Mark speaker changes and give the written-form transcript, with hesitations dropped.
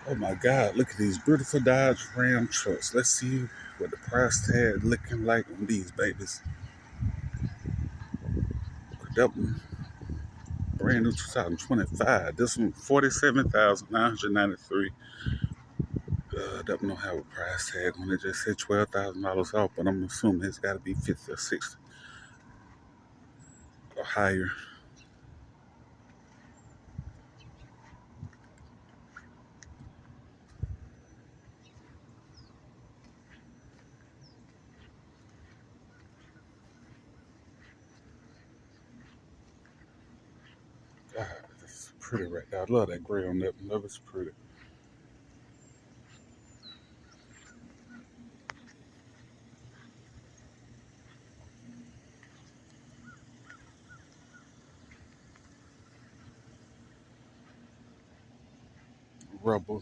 Speaker 1: Oh my God, look at these beautiful Dodge Ram trucks. Let's see what the price tag looking like on these babies. That one, brand new 2025. This one, 47,993. That one don't have a price tag on it. Just said $12,000 off, but I'm assuming it's got to be 50 or 60 or higher. God, that's pretty right there. I love that gray on that one. That was pretty. Rubber.